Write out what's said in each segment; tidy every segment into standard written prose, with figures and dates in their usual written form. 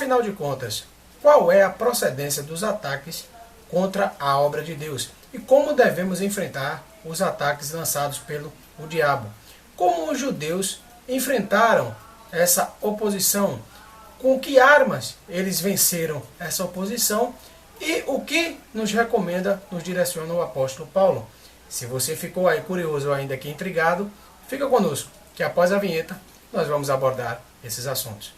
Afinal de contas, qual é a procedência dos ataques contra a obra de Deus? E como devemos enfrentar os ataques lançados pelo diabo? Como os judeus enfrentaram essa oposição? Com que armas eles venceram essa oposição? E o que nos recomenda, nos direciona o apóstolo Paulo? Se você ficou aí curioso ou ainda aqui intrigado, fica conosco, que após a vinheta nós vamos abordar esses assuntos.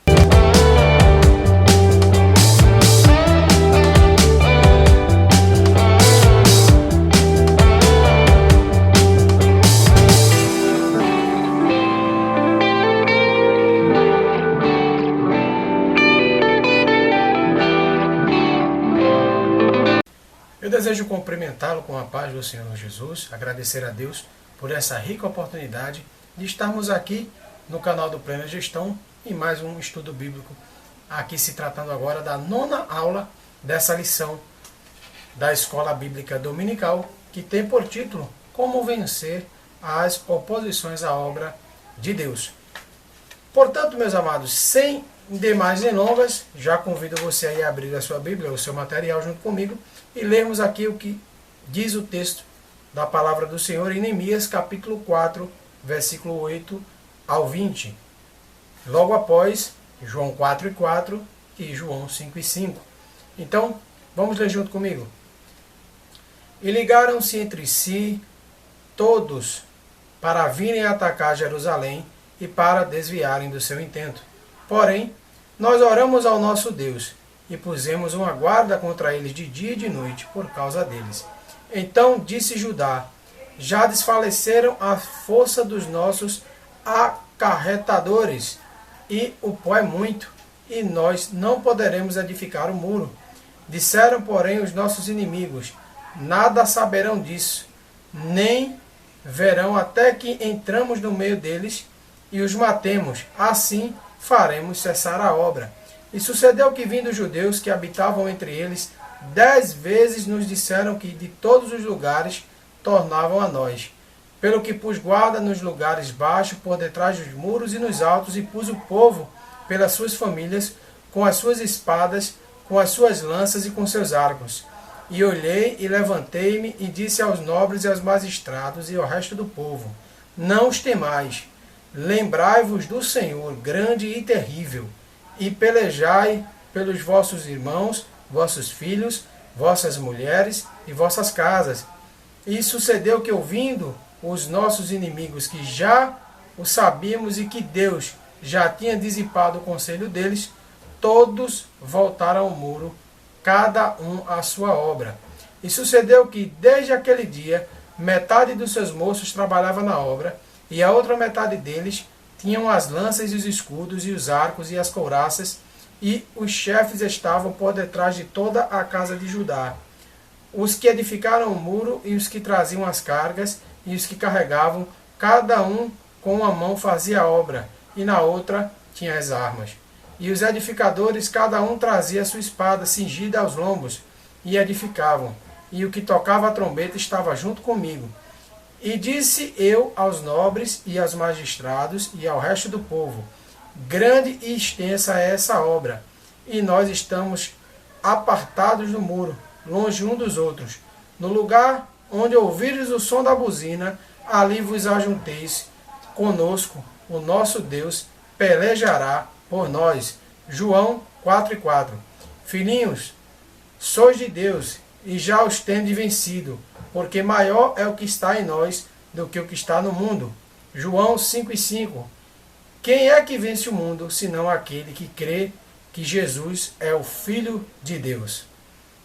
Eu desejo cumprimentá-lo com a paz do Senhor Jesus, agradecer a Deus por essa rica oportunidade de estarmos aqui no canal do Plena Gestão em mais um estudo bíblico, aqui se tratando agora da 9ª aula dessa lição da Escola Bíblica Dominical, que tem por título Como Vencer as Oposições à Obra de Deus. Portanto, meus amados, sem demais delongas, já convido você aí a abrir a sua Bíblia, o seu material junto comigo, e lermos aqui o que diz o texto da palavra do Senhor em Neemias, capítulo 4, versículo 8 ao 20. Logo após João 4:4 e João 5:5. Então, vamos ler junto comigo. E ligaram-se entre si todos para virem atacar Jerusalém e para desviarem do seu intento. Porém, nós oramos ao nosso Deus e pusemos uma guarda contra eles de dia e de noite por causa deles. Então disse Judá: já desfaleceram a força dos nossos acarretadores, e o pó é muito, e nós não poderemos edificar o muro. Disseram, porém, os nossos inimigos: nada saberão disso, nem verão até que entramos no meio deles e os matemos. Assim faremos cessar a obra. E sucedeu que, vindo os judeus que habitavam entre eles, 10 vezes nos disseram que de todos os lugares tornavam a nós. Pelo que pus guarda nos lugares baixos, por detrás dos muros e nos altos, e pus o povo pelas suas famílias, com as suas espadas, com as suas lanças e com seus arcos. E olhei e levantei-me e disse aos nobres e aos magistrados e ao resto do povo: não os temais, lembrai-vos do Senhor, grande e terrível, e pelejai pelos vossos irmãos, vossos filhos, vossas mulheres e vossas casas. E sucedeu que, ouvindo os nossos inimigos que já o sabíamos e que Deus já tinha dissipado o conselho deles, todos voltaram ao muro, cada um à sua obra. E sucedeu que, desde aquele dia, metade dos seus moços trabalhava na obra, e a outra metade deles tinham as lanças e os escudos e os arcos e as couraças, e os chefes estavam por detrás de toda a casa de Judá. Os que edificaram o muro e os que traziam as cargas e os que carregavam, cada um com uma mão fazia a obra, e na outra tinha as armas. E os edificadores, cada um trazia a sua espada cingida aos lombos, e edificavam. E o que tocava a trombeta estava junto comigo. E disse eu aos nobres e aos magistrados e ao resto do povo: grande e extensa é essa obra, e nós estamos apartados do muro, longe um dos outros. No lugar onde ouvires o som da buzina, ali vos ajunteis conosco, o nosso Deus pelejará por nós. João 4:4. Filhinhos, sois de Deus, e já os tendes vencido, porque maior é o que está em nós do que o que está no mundo. João 5:5. Quem é que vence o mundo, senão aquele que crê que Jesus é o Filho de Deus?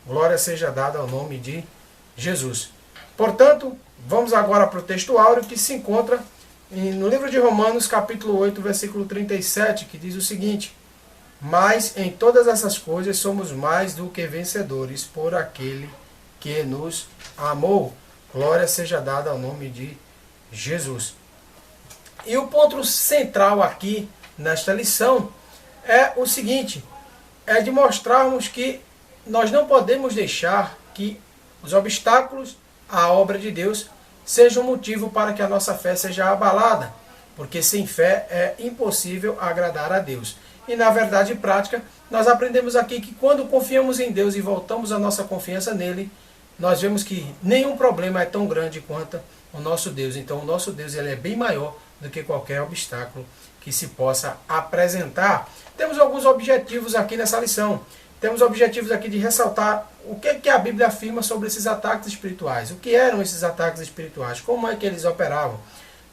Glória seja dada ao nome de Jesus. Portanto, vamos agora para o texto áureo que se encontra no livro de Romanos, capítulo 8, versículo 37, que diz o seguinte: mas em todas essas coisas somos mais do que vencedores por aquele que nos amou. Glória seja dada ao nome de Jesus. E o ponto central aqui nesta lição é o seguinte: é de mostrarmos que nós não podemos deixar que os obstáculos à obra de Deus sejam motivo para que a nossa fé seja abalada, porque sem fé é impossível agradar a Deus. E na verdade prática, nós aprendemos aqui que quando confiamos em Deus e voltamos a nossa confiança nele, nós vemos que nenhum problema é tão grande quanto o nosso Deus. Então o nosso Deus ele é bem maior do que qualquer obstáculo que se possa apresentar. Temos alguns objetivos aqui nessa lição. Temos objetivos aqui de ressaltar o que a Bíblia afirma sobre esses ataques espirituais. O que eram esses ataques espirituais? Como é que eles operavam?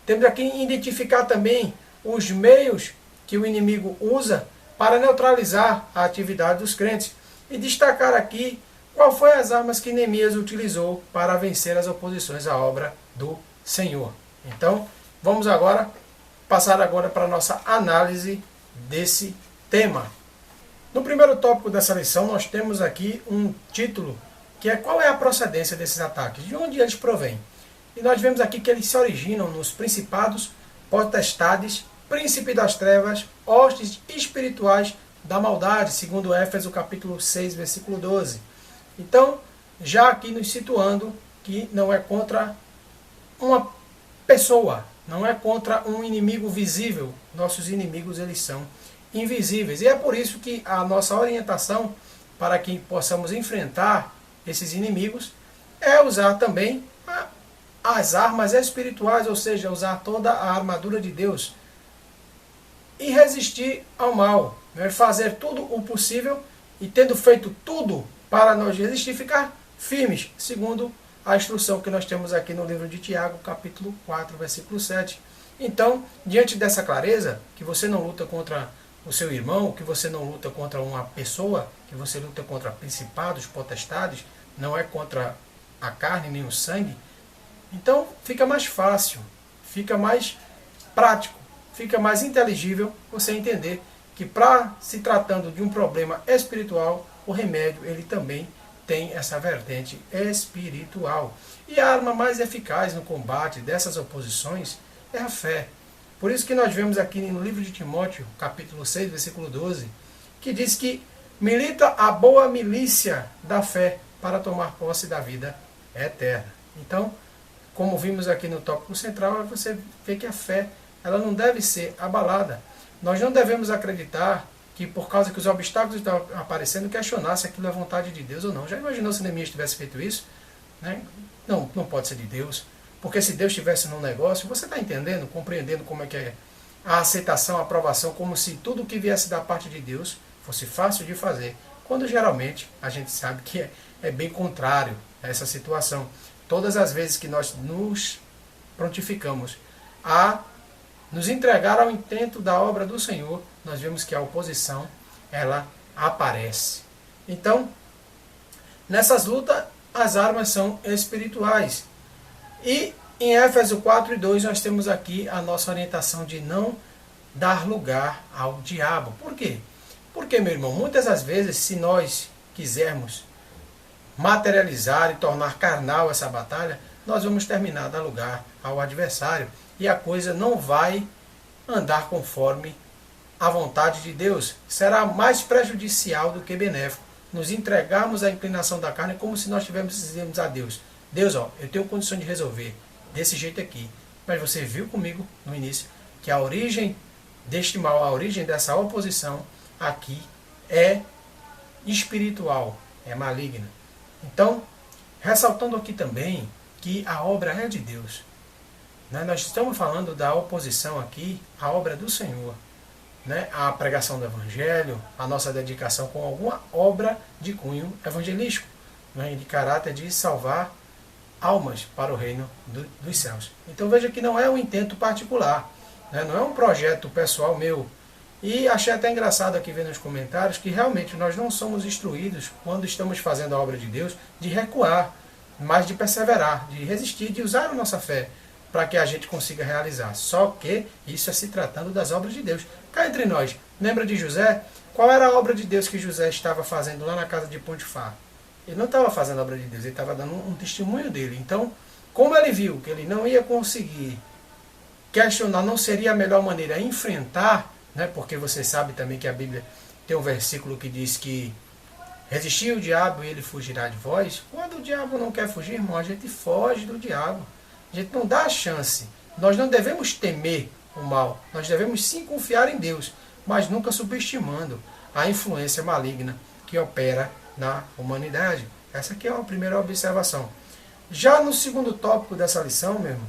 Temos aqui identificar também os meios que o inimigo usa para neutralizar a atividade dos crentes. E destacar aqui qual foi as armas que Neemias utilizou para vencer as oposições à obra do Senhor. Então, vamos agora passar agora para a nossa análise desse tema. No primeiro tópico dessa lição, nós temos aqui um título, que é qual é a procedência desses ataques, de onde eles provêm. E nós vemos aqui que eles se originam nos principados, potestades, príncipe das trevas, hostes espirituais da maldade, segundo Éfeso capítulo 6, versículo 12. Então, já aqui nos situando que não é contra uma pessoa, não é contra um inimigo visível. Nossos inimigos, eles são invisíveis. E é por isso que a nossa orientação para que possamos enfrentar esses inimigos é usar também as armas espirituais, ou seja, usar toda a armadura de Deus e resistir ao mal, né? Fazer tudo o possível e tendo feito tudo para nós resistir, ficar firmes, segundo a instrução que nós temos aqui no livro de Tiago, capítulo 4, versículo 7. Então, diante dessa clareza, que você não luta contra o seu irmão, que você não luta contra uma pessoa, que você luta contra principados, potestades, não é contra a carne nem o sangue, então fica mais fácil, fica mais prático, fica mais inteligível você entender que para se tratando de um problema espiritual, o remédio ele também tem essa vertente espiritual. E a arma mais eficaz no combate dessas oposições é a fé. Por isso que nós vemos aqui no livro de Timóteo, capítulo 6, versículo 12, que diz que milita a boa milícia da fé para tomar posse da vida eterna. Então, como vimos aqui no tópico central, você vê que a fé ela não deve ser abalada. Nós não devemos acreditar que por causa que os obstáculos estão aparecendo, questionar se aquilo é vontade de Deus ou não. Já imaginou se Neemias tivesse feito isso? Né? Não pode ser de Deus. Porque se Deus estivesse num negócio, você está entendendo, compreendendo como é que é a aceitação, a aprovação, como se tudo que viesse da parte de Deus fosse fácil de fazer, quando geralmente a gente sabe que é bem contrário a essa situação. Todas as vezes que nós nos prontificamos a nos entregar ao intento da obra do Senhor, nós vemos que a oposição, ela aparece. Então, nessas lutas, as armas são espirituais. E em Éfeso 4 e 2 nós temos aqui a nossa orientação de não dar lugar ao diabo. Por quê? Porque, meu irmão, muitas das vezes, se nós quisermos materializar e tornar carnal essa batalha, nós vamos terminar a dar lugar ao adversário. E a coisa não vai andar conforme a vontade de Deus. Será mais prejudicial do que benéfico. Nos entregarmos à inclinação da carne como se nós tivéssemos a Deus. Deus, eu tenho condição de resolver desse jeito aqui. Mas você viu comigo no início que a origem deste mal, a origem dessa oposição aqui é espiritual, é maligna. Então, ressaltando aqui também que a obra é de Deus. Nós estamos falando da oposição aqui à obra do Senhor. A pregação do Evangelho, a nossa dedicação com alguma obra de cunho evangelístico, de caráter de salvar almas para o reino dos céus. Então veja que não é um intento particular, não é um projeto pessoal meu. E achei até engraçado aqui ver nos comentários que realmente nós não somos instruídos, quando estamos fazendo a obra de Deus, de recuar, mas de perseverar, de resistir, de usar a nossa fé para que a gente consiga realizar. Só que isso é se tratando das obras de Deus. Cá entre nós, lembra de José? Qual era a obra de Deus que José estava fazendo lá na casa de Potifar? Ele não estava fazendo a obra de Deus, ele estava dando um testemunho dele. Então, como ele viu que ele não ia conseguir questionar, não seria a melhor maneira enfrentar, porque você sabe também que a Bíblia tem um versículo que diz que resistir o diabo e ele fugirá de vós. Quando o diabo não quer fugir, irmão, a gente foge do diabo. A gente não dá a chance. Nós não devemos temer o mal. Nós devemos sim confiar em Deus. mas nunca subestimando a influência maligna que opera na humanidade. Essa aqui é uma primeira observação. Já no segundo tópico dessa lição, meu irmão,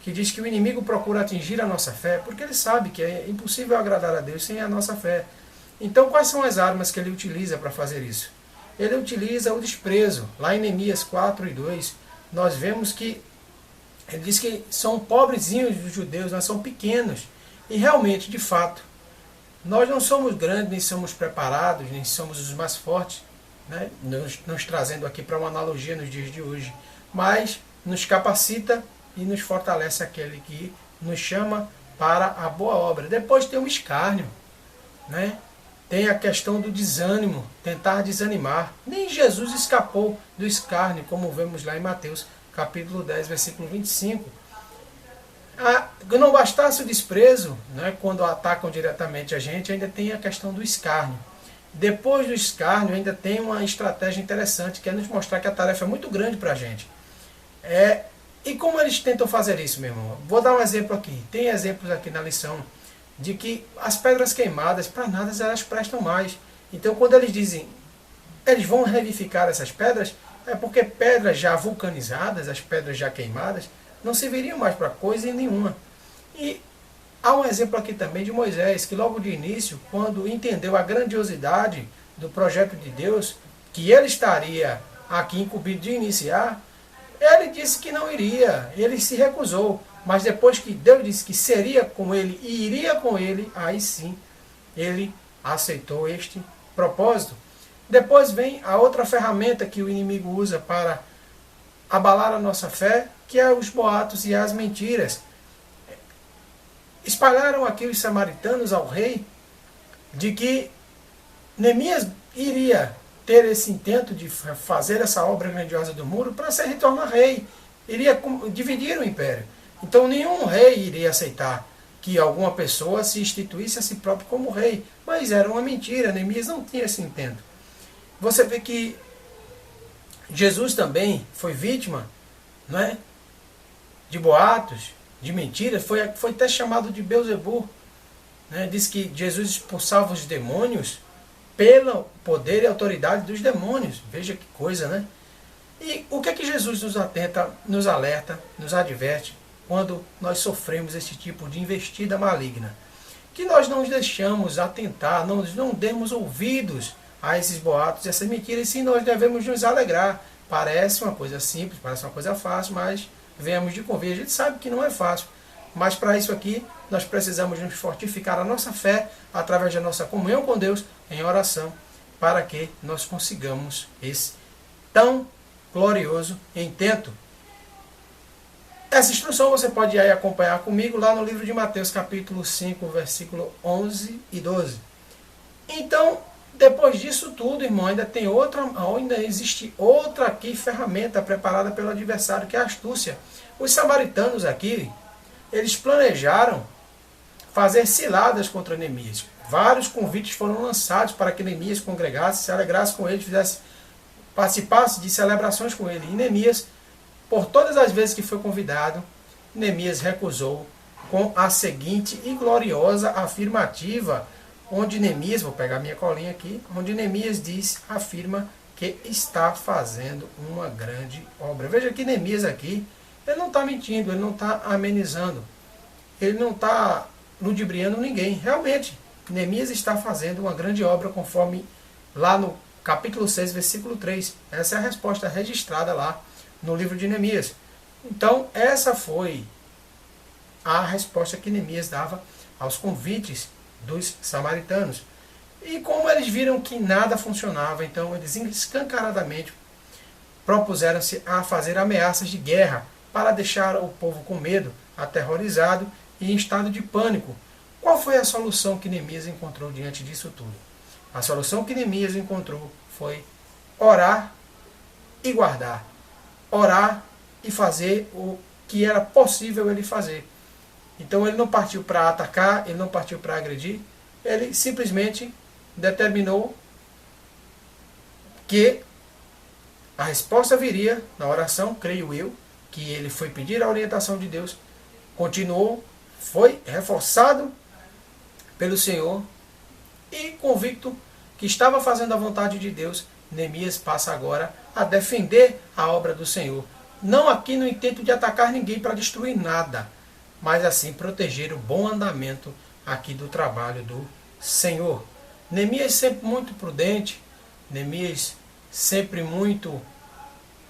que diz que o inimigo procura atingir a nossa fé, porque ele sabe que é impossível agradar a Deus sem a nossa fé. Então, quais são as armas que ele utiliza para fazer isso? Ele utiliza o desprezo. Lá em Neemias 4:2, nós vemos que ele diz que são pobrezinhos os judeus, nós somos pequenos. E realmente, de fato, nós não somos grandes, nem somos preparados, nem somos os mais fortes, né? Nos trazendo aqui para uma analogia nos dias de hoje. Mas nos capacita e nos fortalece aquele que nos chama para a boa obra. Depois tem o escárnio, né? Tem a questão do desânimo, tentar desanimar. Nem Jesus escapou do escárnio, como vemos lá em Mateus, capítulo 10, versículo 25. Não bastasse o desprezo, né, quando atacam diretamente a gente, ainda tem a questão do escárnio. Depois do escárnio, ainda tem uma estratégia interessante, que é nos mostrar que a tarefa é muito grande para a gente. E como eles tentam fazer isso, meu irmão? Vou dar um exemplo aqui. Tem exemplos aqui na lição de que as pedras queimadas, para nada elas prestam mais. Então, quando eles dizem, eles vão revivificar essas pedras, é porque pedras já vulcanizadas, as pedras já queimadas, não serviriam mais para coisa nenhuma. E há um exemplo aqui também de Moisés, que logo de início, quando entendeu a grandiosidade do projeto de Deus, que ele estaria aqui incumbido de iniciar, ele disse que não iria, ele se recusou. Mas depois que Deus disse que seria com ele e iria com ele, aí sim, ele aceitou este propósito. Depois vem a outra ferramenta que o inimigo usa para abalar a nossa fé, que é os boatos e as mentiras. Espalharam aqui os samaritanos ao rei de que Neemias iria ter esse intento de fazer essa obra grandiosa do muro para se retornar rei. Iria dividir o império. Então nenhum rei iria aceitar que alguma pessoa se instituísse a si próprio como rei. Mas era uma mentira, Neemias não tinha esse intento. Você vê que Jesus também foi vítima, não é, de boatos, de mentiras, foi até chamado de Beelzebul. Né? Diz que Jesus expulsava os demônios pelo poder e autoridade dos demônios. Veja que coisa, né? E o que é que Jesus nos alerta, nos adverte, quando nós sofremos esse tipo de investida maligna? Que nós não nos deixamos atentar, não demos ouvidos a esses boatos, essas mentiras, e sim nós devemos nos alegrar. Parece uma coisa simples, parece uma coisa fácil, mas venhamos de convir. A gente sabe que não é fácil, mas para isso aqui nós precisamos nos fortificar a nossa fé através da nossa comunhão com Deus em oração, para que nós consigamos esse tão glorioso intento. Essa instrução você pode ir aí acompanhar comigo lá no livro de Mateus, capítulo 5, versículo 11 e 12. Então, depois disso tudo, irmão, ainda existe outra aqui ferramenta preparada pelo adversário, que é a astúcia. Os samaritanos aqui, eles planejaram fazer ciladas contra Neemias. Vários convites foram lançados para que Neemias congregasse, se alegrasse com ele, participasse de celebrações com ele. E Neemias, por todas as vezes que foi convidado, Neemias recusou com a seguinte e gloriosa afirmativa, onde Neemias, vou pegar minha colinha aqui, onde Neemias afirma que está fazendo uma grande obra. Veja que Neemias aqui, ele não está mentindo, ele não está amenizando, ele não está ludibriando ninguém. Realmente, Neemias está fazendo uma grande obra, conforme lá no capítulo 6, versículo 3. Essa é a resposta registrada lá no livro de Neemias. Então, essa foi a resposta que Neemias dava aos convites dos samaritanos. E como eles viram que nada funcionava, então eles escancaradamente propuseram-se a fazer ameaças de guerra para deixar o povo com medo, aterrorizado e em estado de pânico. Qual foi a solução que Neemias encontrou diante disso tudo? A solução que Neemias encontrou foi orar e guardar. Orar e fazer o que era possível ele fazer. Então ele não partiu para atacar, ele não partiu para agredir, ele simplesmente determinou que a resposta viria na oração, creio eu, que ele foi pedir a orientação de Deus, continuou, foi reforçado pelo Senhor e convicto que estava fazendo a vontade de Deus, Neemias passa agora a defender a obra do Senhor. Não aqui no intento de atacar ninguém para destruir nada, mas assim proteger o bom andamento aqui do trabalho do Senhor. Neemias sempre muito prudente, Neemias sempre muito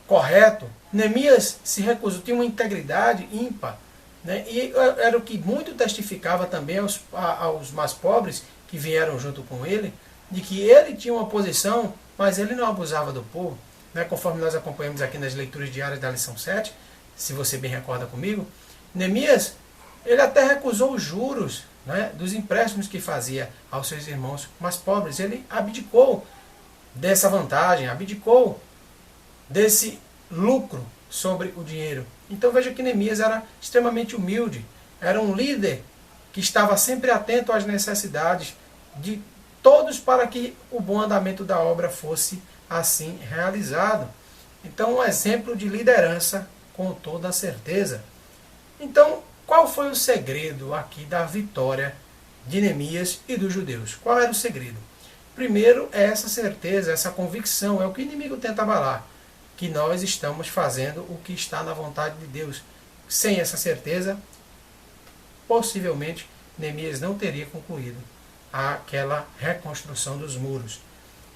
correto. Neemias se recusou, tinha uma integridade ímpar, né? E era o que muito testificava também aos mais pobres que vieram junto com ele, de que ele tinha uma posição, mas ele não abusava do povo, né? Conforme nós acompanhamos aqui nas leituras diárias da lição 7, se você bem recorda comigo, Neemias, ele até recusou os juros, né, dos empréstimos que fazia aos seus irmãos mais pobres. Ele abdicou dessa vantagem, abdicou desse lucro sobre o dinheiro. Então veja que Neemias era extremamente humilde, era um líder que estava sempre atento às necessidades de todos para que o bom andamento da obra fosse assim realizado. Então um exemplo de liderança com toda certeza. Então qual foi o segredo aqui da vitória de Neemias e dos judeus? Qual era o segredo? Primeiro é essa certeza, essa convicção, é o que o inimigo tenta abalar, que nós estamos fazendo o que está na vontade de Deus. Sem essa certeza, possivelmente Neemias não teria concluído aquela reconstrução dos muros.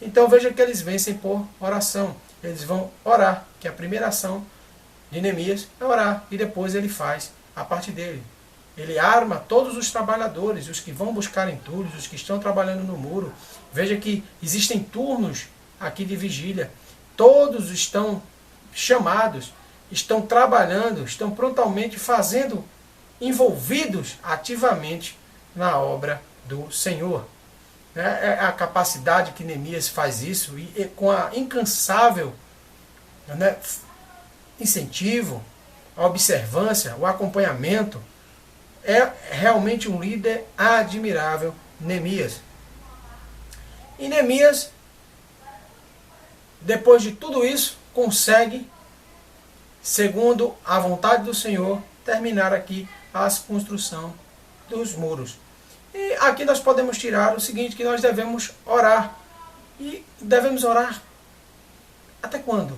Então veja que eles vencem por oração. Eles vão orar, que a primeira ação de Neemias é orar, e depois ele faz a parte dele. Ele arma todos os trabalhadores, os que vão buscar entulhos, os que estão trabalhando no muro. Veja que existem turnos aqui de vigília. Todos estão chamados, estão trabalhando, estão prontamente fazendo, envolvidos ativamente na obra do Senhor. É a capacidade que Neemias faz isso, e com a incansável, né, incentivo, a observância, o acompanhamento. É realmente um líder admirável, Neemias. E Neemias, depois de tudo isso, consegue, segundo a vontade do Senhor, terminar aqui a construção dos muros. E aqui nós podemos tirar o seguinte, que nós devemos orar. E devemos orar até quando?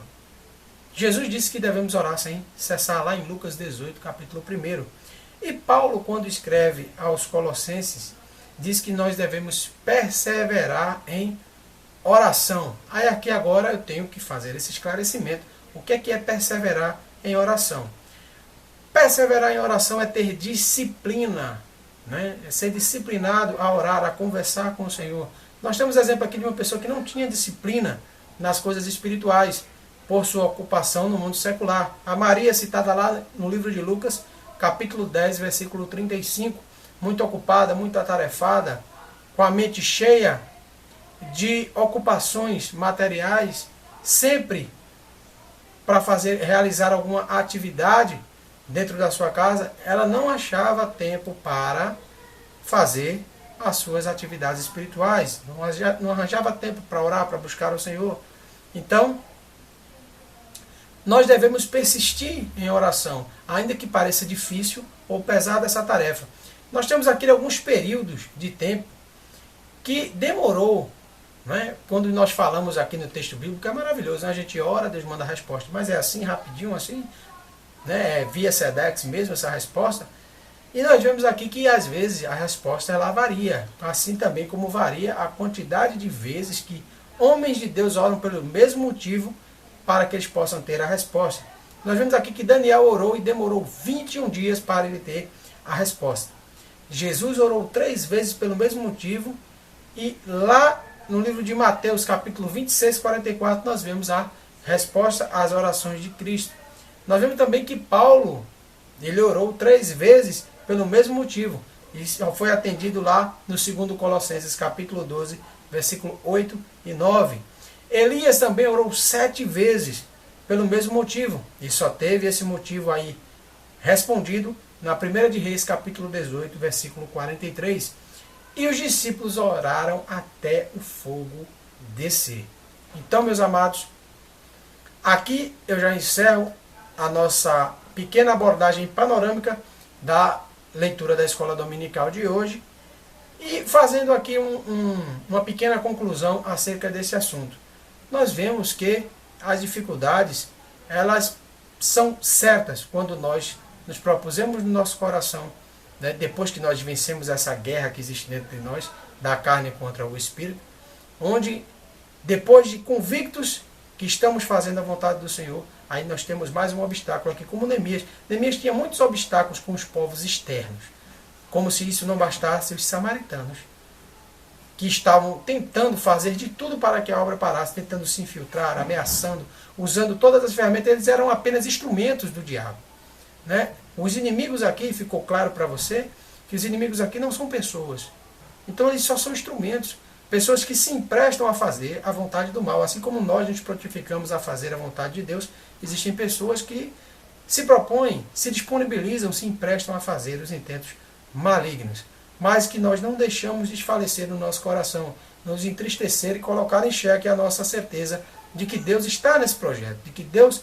Jesus disse que devemos orar sem cessar, lá em Lucas 18, capítulo 1. E Paulo, quando escreve aos Colossenses, diz que nós devemos perseverar em oração. Aí aqui agora eu tenho que fazer esse esclarecimento. O que é perseverar em oração? Perseverar em oração é ter disciplina, né? É ser disciplinado a orar, a conversar com o Senhor. Nós temos exemplo aqui de uma pessoa que não tinha disciplina nas coisas espirituais, por sua ocupação no mundo secular. A Maria, citada lá no livro de Lucas, capítulo 10, versículo 35, muito ocupada, muito atarefada, com a mente cheia de ocupações materiais, sempre para realizar alguma atividade dentro da sua casa, ela não achava tempo para fazer as suas atividades espirituais, não arranjava tempo para orar, para buscar o Senhor. Então, nós devemos persistir em oração, ainda que pareça difícil ou pesada essa tarefa. Nós temos aqui alguns períodos de tempo que demorou, né? Quando nós falamos aqui no texto bíblico, é maravilhoso, né? A gente ora, Deus manda a resposta, mas é assim, rapidinho, assim, né? Via Sedex mesmo essa resposta. E nós vemos aqui que às vezes a resposta ela varia, assim também como varia a quantidade de vezes que homens de Deus oram pelo mesmo motivo, para que eles possam ter a resposta. Nós vemos aqui que Daniel orou e demorou 21 dias para ele ter a resposta. Jesus orou 3 vezes pelo mesmo motivo, e lá no livro de Mateus, capítulo 26, 44, nós vemos a resposta às orações de Cristo. Nós vemos também que Paulo, ele orou 3 vezes pelo mesmo motivo, e foi atendido lá no 2 Colossenses, capítulo 12, versículo 8 e 9. Elias também orou 7 vezes pelo mesmo motivo, e só teve esse motivo aí respondido na 1 de Reis, capítulo 18, versículo 43. E os discípulos oraram até o fogo descer. Então, meus amados, aqui eu já encerro a nossa pequena abordagem panorâmica da leitura da escola dominical de hoje. E fazendo aqui uma pequena conclusão acerca desse assunto, nós vemos que as dificuldades, elas são certas quando nós nos propusemos no nosso coração, né, depois que nós vencemos essa guerra que existe dentro de nós, da carne contra o Espírito, onde depois de convictos que estamos fazendo a vontade do Senhor, aí nós temos mais um obstáculo aqui, como Neemias. Neemias tinha muitos obstáculos com os povos externos, como se isso não bastasse os samaritanos, que estavam tentando fazer de tudo para que a obra parasse, tentando se infiltrar, ameaçando, usando todas as ferramentas. Eles eram apenas instrumentos do diabo, né? Os inimigos aqui, ficou claro para você, que os inimigos aqui não são pessoas. Então eles só são instrumentos, pessoas que se emprestam a fazer a vontade do mal. Assim como nós nos prontificamos a fazer a vontade de Deus, existem pessoas que se propõem, se disponibilizam, se emprestam a fazer os intentos malignos, mas que nós não deixamos desfalecer no nosso coração, nos entristecer e colocar em xeque a nossa certeza de que Deus está nesse projeto, de que Deus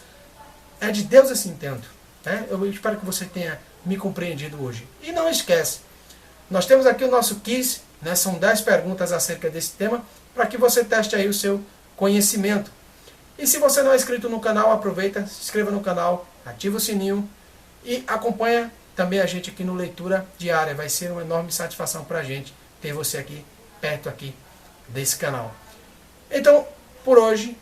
é de Deus esse intento, né? Eu espero que você tenha me compreendido hoje. E não esquece, nós temos aqui o nosso quiz, né? São 10 perguntas acerca desse tema, para que você teste aí o seu conhecimento. E se você não é inscrito no canal, aproveita, se inscreva no canal, ativa o sininho e acompanha também a gente aqui no Leitura Diária. Vai ser uma enorme satisfação para a gente ter você aqui, perto aqui desse canal. Então, por hoje,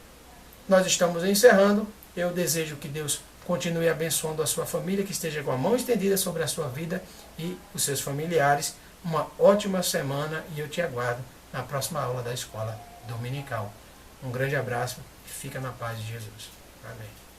nós estamos encerrando. Eu desejo que Deus continue abençoando a sua família, que esteja com a mão estendida sobre a sua vida e os seus familiares. Uma ótima semana e eu te aguardo na próxima aula da Escola Dominical. Um grande abraço e fica na paz de Jesus. Amém.